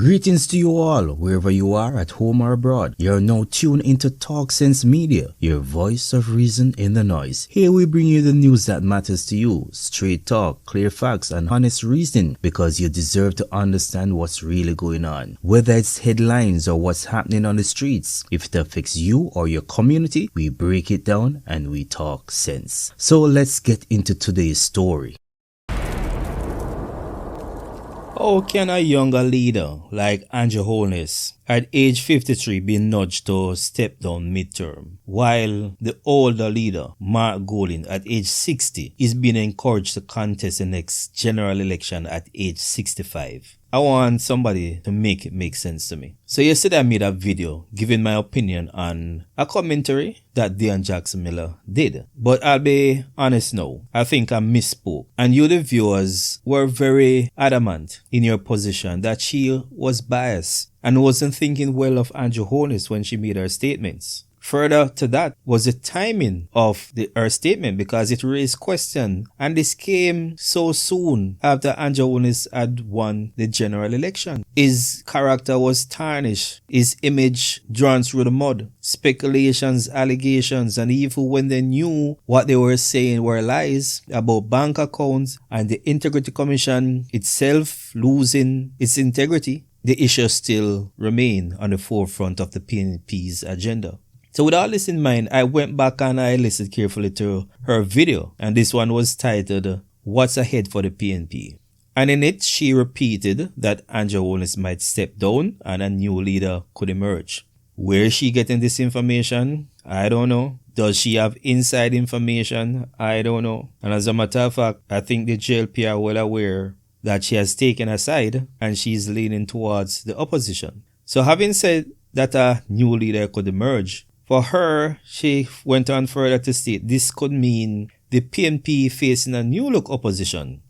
Greetings to you all, wherever you are, at home or abroad. You're now tuned into TalkSense Media, your voice of reason in the noise. Here we bring you the news that matters to you. Straight talk, clear facts, and honest reasoning, because you deserve to understand what's really going on. Whether it's headlines or what's happening on the streets, if it affects you or your community, we break it down and we talk sense. So let's get into today's story. How can a younger leader like Andrew Holness at age 53 be nudged to step down midterm, while the older leader, Mark Golding, at age 60 is being encouraged to contest the next general election at age 65? I want somebody to make it make sense to me. So yesterday I made a video giving my opinion on a commentary that Dionne Jackson Miller did. But I'll be honest now, I think I misspoke. And you the viewers were very adamant in your position that she was biased and wasn't thinking well of Andrew Holness when she made her statements. Further to that was the timing of her statement, because it raised question, and this came so soon after Andrew Holness had won the general election. His character was tarnished, his image drawn through the mud. Speculations, allegations, and even when they knew what they were saying were lies about bank accounts and the Integrity Commission itself losing its integrity, the issue still remained on the forefront of the PNP's agenda. So with all this in mind, I went back and I listened carefully to her video, and this one was titled, "What's Ahead for the PNP?" And in it, she repeated that Andrew Holness might step down and a new leader could emerge. Where is she getting this information? I don't know. Does she have inside information? I don't know. And as a matter of fact, I think the JLP are well aware that she has taken a side and she's leaning towards the opposition. So having said that a new leader could emerge, for her, she went on further to state this could mean the PNP facing a new look opposition.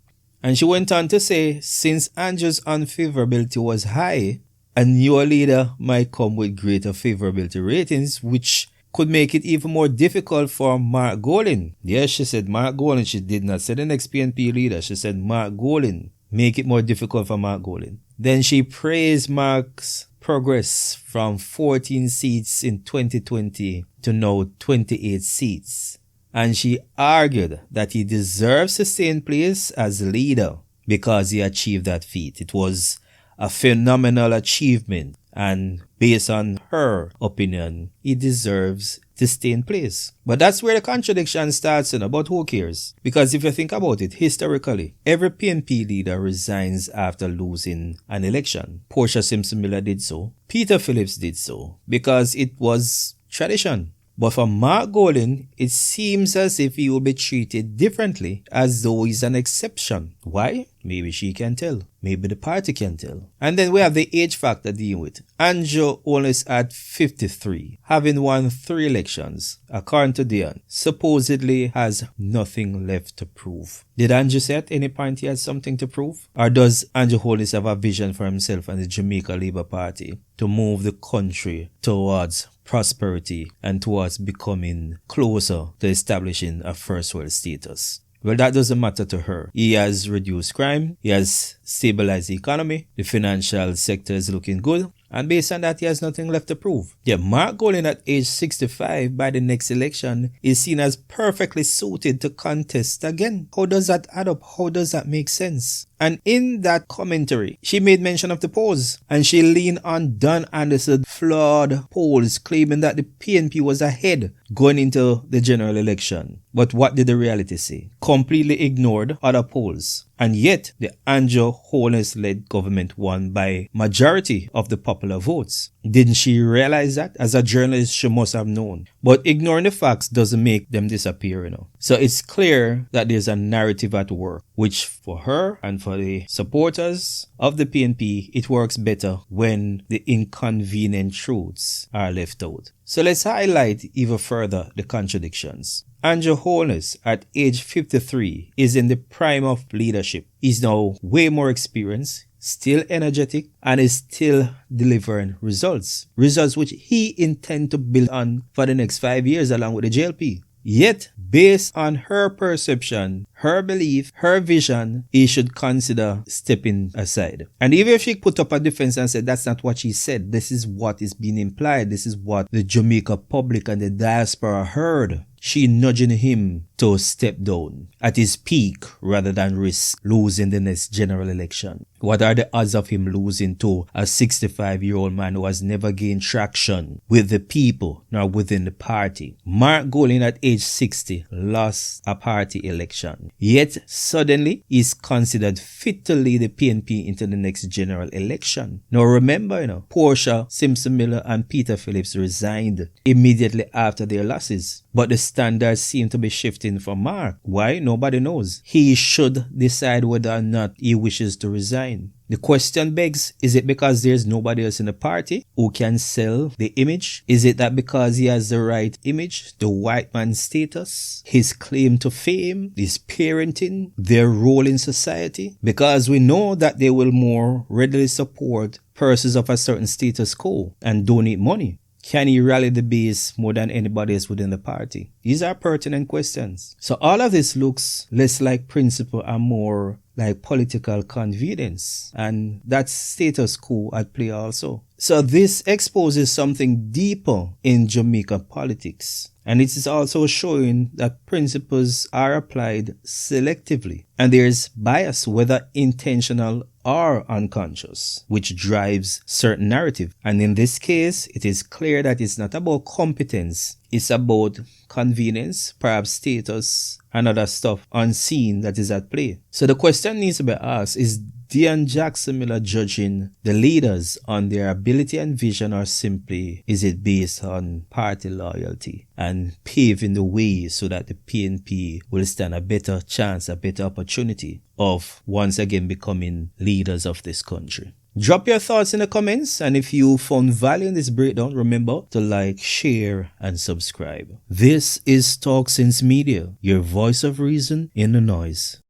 And she went on to say, since Andrew's unfavorability was high, a newer leader might come with greater favorability ratings, which could make it even more difficult for Mark Golding. Yes, she said Mark Golding. She did not say the next PNP leader. She said Mark Golding. Make it more difficult for Mark Golding. Then she praised Mark's progress from 14 seats in 2020 to now 28 seats. And she argued that he deserves to stay in place as leader because he achieved that feat. It was a phenomenal achievement, and based on her opinion, he deserves to stay in place. But that's where the contradiction starts in, but who cares? Because if you think about it, historically, every PNP leader resigns after losing an election. Portia Simpson Miller did so. Peter Phillips did so, because it was tradition. But for Mark Golding, it seems as if he will be treated differently, as though he's an exception. Why? Maybe she can tell. Maybe the party can tell. And then we have the age factor dealing with. Andrew Holness at 53, having won 3 elections, according to Dionne, supposedly has nothing left to prove. Did Andrew say at any point he has something to prove? Or does Andrew Holness have a vision for himself and the Jamaica Labour Party to move the country towards prosperity and towards becoming closer to establishing a first world status? Well, that doesn't matter to her. He has reduced crime, he has stabilized the economy, the financial sector is looking good, and based on that, he has nothing left to prove. Yeah, Mark Golding at age 65 by the next election is seen as perfectly suited to contest again. How does that add up? How does that make sense? And in that commentary, she made mention of the polls, and she leaned on Don Anderson's flawed polls, claiming that the PNP was ahead going into the general election. But what did the reality say? Completely ignored other polls. And yet, the Andrew Holness-led government won by majority of the popular votes. Didn't she realize that? As a journalist, she must have known. But ignoring the facts doesn't make them disappear, you know. So it's clear that there's a narrative at work, which for her and for the supporters of the PNP, it works better when the inconvenient truths are left out. So let's highlight even further the contradictions. Andrew Holness at age 53 is in the prime of leadership. He's now way more experienced, still energetic, and is still delivering results. Results which he intends to build on for the next 5 years along with the JLP. Yet, based on her perception, her belief, her vision, he should consider stepping aside. And even if she put up a defense and said that's not what she said, this is what is being implied, this is what the Jamaica public and the diaspora heard, she nudging him to step down at his peak rather than risk losing the next general election. What are the odds of him losing to a 65-year-old man who has never gained traction with the people nor within the party? Mark Golding at age 60 lost a party election, yet suddenly is considered fit to lead the PNP into the next general election. Now remember, Portia, Simpson Miller and Peter Phillips resigned immediately after their losses. But the standards seem to be shifting for Mark. Why? Nobody knows. He should decide whether or not he wishes to resign. The question begs, is it because there's nobody else in the party who can sell the image? Is it that because he has the right image, the white man status, his claim to fame, his parenting, their role in society? Because we know that they will more readily support persons of a certain status quo and donate money. Can he rally the base more than anybody else within the party? These are pertinent questions. So all of this looks less like principle and more like political convenience. And that's status quo at play also. So this exposes something deeper in Jamaican politics. And it is also showing that principles are applied selectively. And there's bias, whether intentional or unconscious, which drives certain narrative. And in this case, it is clear that it's not about competence. It's about convenience, perhaps status, and other stuff unseen that is at play. So the question needs to be asked, is Dionne Jackson Miller judging the leaders on their ability and vision, or simply is it based on party loyalty and paving the way so that the PNP will stand a better chance, a better opportunity of once again becoming leaders of this country? Drop your thoughts in the comments, and if you found value in this breakdown, remember to like, share, and subscribe. This is TalkSense Media, your voice of reason in the noise.